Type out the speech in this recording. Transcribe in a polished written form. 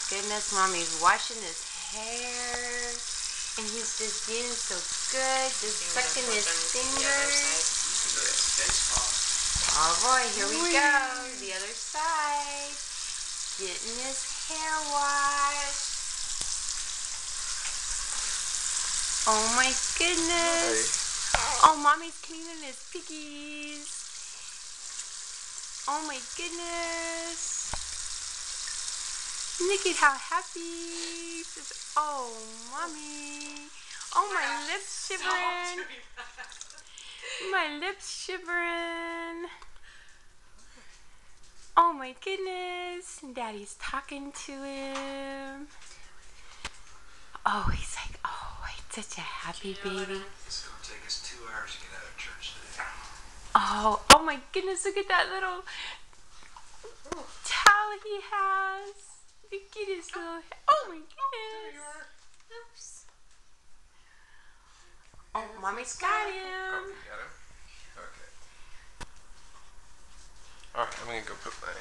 goodness, Mommy's washing his hair. And he's just being so good, just sucking his fingers. Oh boy, here we go. The other side. Getting his hair washed. Oh my goodness. Oh, Mommy's cleaning his piggies. Oh my goodness. Look at how happy. Oh, Mommy. Oh, my lips shivering. My lips shivering. Oh my goodness. Daddy's talking to him. Oh, he's like, oh, he's such a happy baby. It's going to take us 2 hours to get out of church today. Oh my goodness, look at that little towel he has. Look at his little, oh my goodness. Oops. Oh, Mommy's got him. Oh, you got him? Okay. Alright, I'm going to go put my